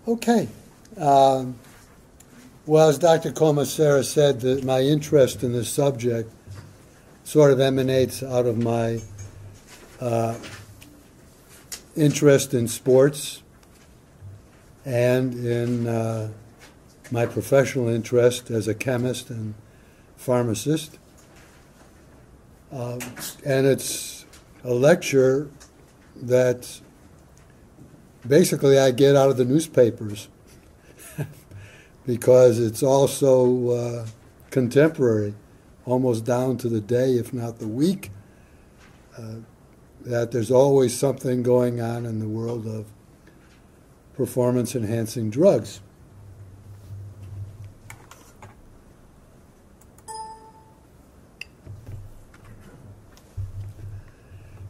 Okay. Well, as Dr. Comasera said, that my interest in this subject sort of emanates out of my interest in sports and in my professional interest as a chemist and pharmacist. And it's a lecture that basically I get out of the newspapers because it's also contemporary, almost down to the day, if not the week, that there's always something going on in the world of performance-enhancing drugs.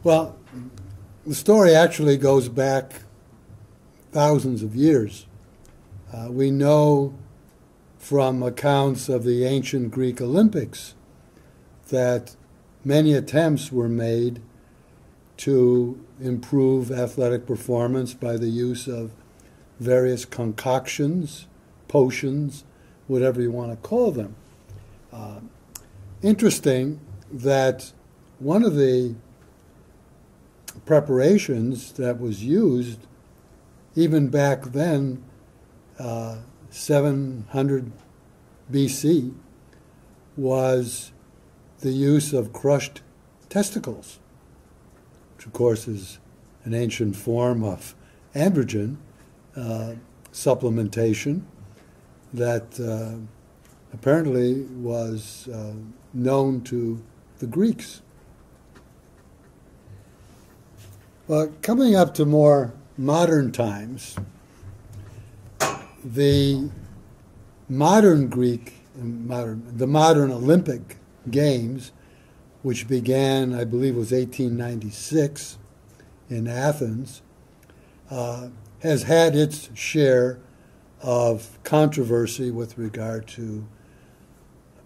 Well, the story actually goes back thousands of years. We know from accounts of the ancient Greek Olympics that many attempts were made to improve athletic performance by the use of various concoctions, potions, whatever you want to call them. Interesting that one of the preparations that was used even back then, 700 BC, was the use of crushed testicles, which of course is an ancient form of androgen supplementation that apparently was known to the Greeks. Well, coming up to more modern times, the modern Olympic Games, which began, I believe, was 1896 in Athens, has had its share of controversy with regard to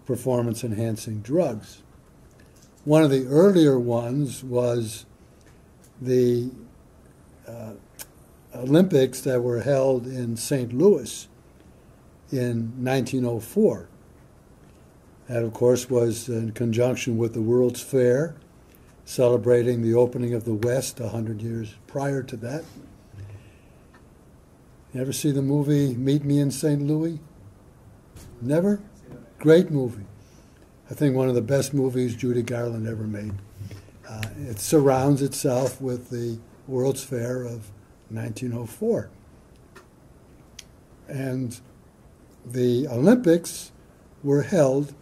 performance-enhancing drugs. One of the earlier ones was the Olympics that were held in St. Louis in 1904. That, of course, was in conjunction with the World's Fair, celebrating the opening of the West 100 years prior to that. You ever see the movie Meet Me in St. Louis? Never? Great movie. I think one of the best movies Judy Garland ever made. It surrounds itself with the World's Fair of 1904. And the Olympics were held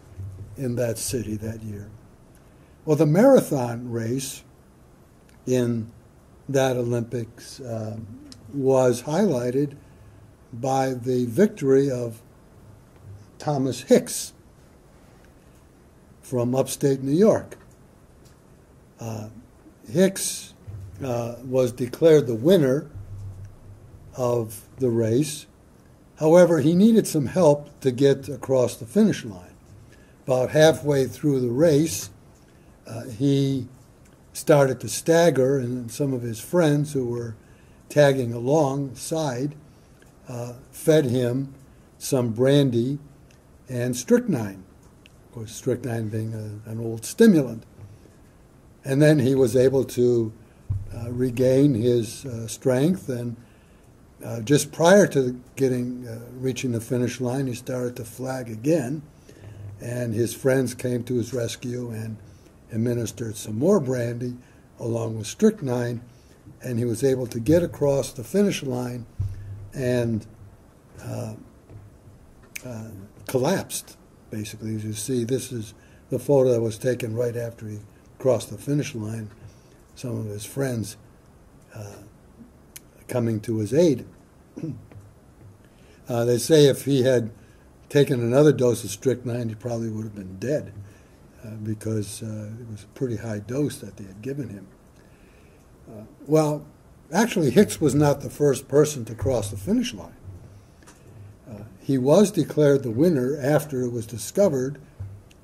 in that city that year. Well, the marathon race in that Olympics was highlighted by the victory of Thomas Hicks from upstate New York. Hicks was declared the winner of the race. However, he needed some help to get across the finish line. About halfway through the race, he started to stagger, and some of his friends who were tagging alongside fed him some brandy and strychnine. Of course, strychnine being an old stimulant. And then he was able to regain his strength, and just prior to reaching the finish line, he started to flag again, and his friends came to his rescue and administered some more brandy along with strychnine, and he was able to get across the finish line and collapsed, basically. As you see, this is the photo that was taken right after he crossed the finish line, some of his friends coming to his aid. They say if he had taken another dose of strychnine, he probably would have been dead because it was a pretty high dose that they had given him. Well, actually, Hicks was not the first person to cross the finish line. He was declared the winner after it was discovered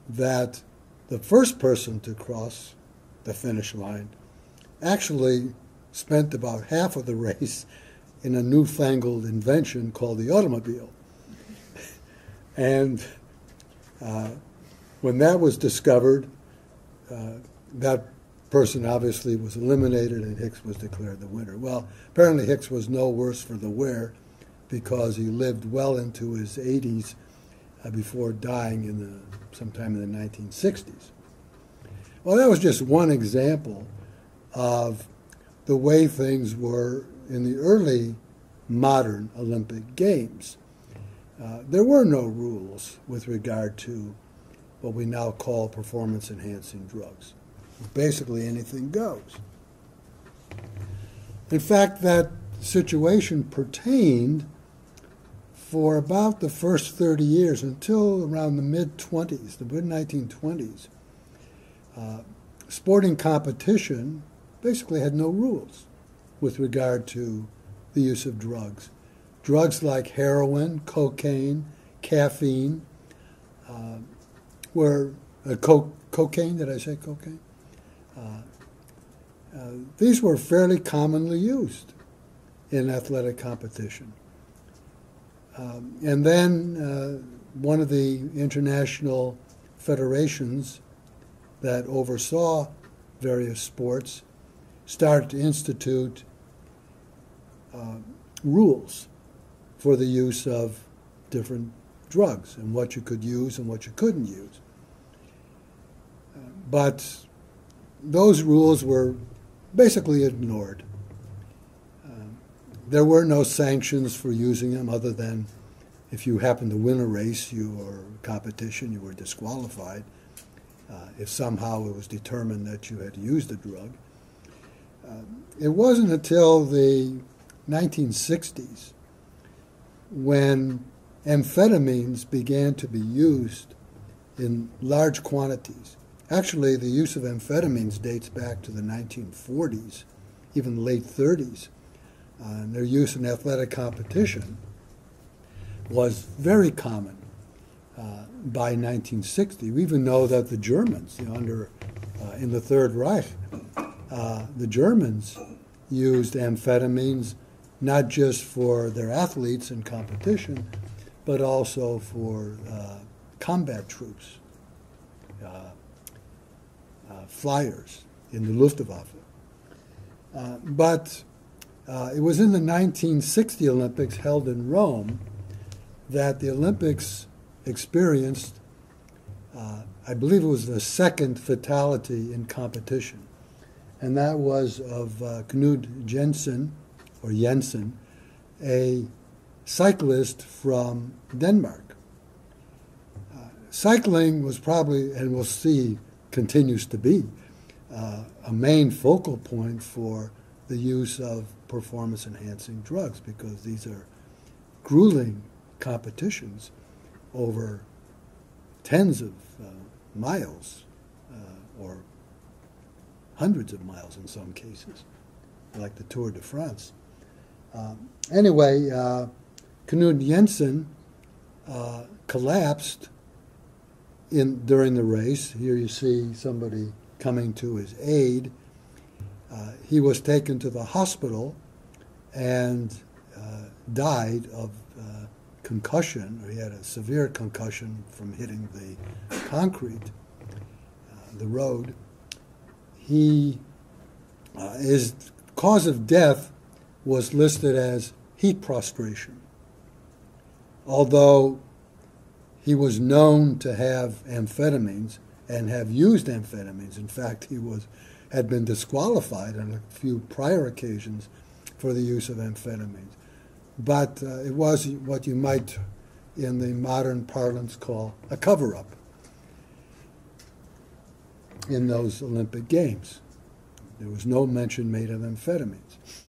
that the first person to cross the finish line actually spent about half of the race in a newfangled invention called the automobile. And when that was discovered, that person obviously was eliminated and Hicks was declared the winner. Well, apparently Hicks was no worse for the wear because he lived well into his 80s before dying sometime in the 1960s. Well, that was just one example of the way things were in the early modern Olympic Games. There were no rules with regard to what we now call performance-enhancing drugs. Basically, anything goes. In fact, that situation pertained for about the first 30 years until around the mid-20s, the mid-1920s. Sporting competition basically had no rules with regard to the use of drugs. Drugs like heroin, cocaine, caffeine, cocaine, did I say cocaine? These were fairly commonly used in athletic competition. And then one of the international federations that oversaw various sports started to institute rules for the use of different drugs and what you could use and what you couldn't use. But those rules were basically ignored. There were no sanctions for using them other than if you happened to win a race or competition, you were disqualified. If somehow it was determined that you had used the drug. It wasn't until the 1960s when amphetamines began to be used in large quantities. Actually, the use of amphetamines dates back to the 1940s, even late 30s. And their use in athletic competition was very common by 1960. We even know that the Germans, in the Third Reich, the Germans used amphetamines not just for their athletes in competition, but also for combat troops, flyers in the Luftwaffe. But it was in the 1960 Olympics held in Rome that the Olympics experienced, I believe it was the second fatality in competition, and that was of Knud Jensen, a cyclist from Denmark. Cycling was probably, and we'll see, continues to be, a main focal point for the use of performance-enhancing drugs because these are grueling competitions over tens of miles or hundreds of miles in some cases, like the Tour de France. Anyway, Knud Jensen collapsed during the race. Here you see somebody coming to his aid. He was taken to the hospital and died of concussion, or he had a severe concussion from hitting the concrete, the road. His cause of death was listed as heat prostration, although he was known to have amphetamines and have used amphetamines. In fact, he had been disqualified on a few prior occasions for the use of amphetamines. But it was what you might, in the modern parlance, call a cover-up in those Olympic Games. There was no mention made of amphetamines.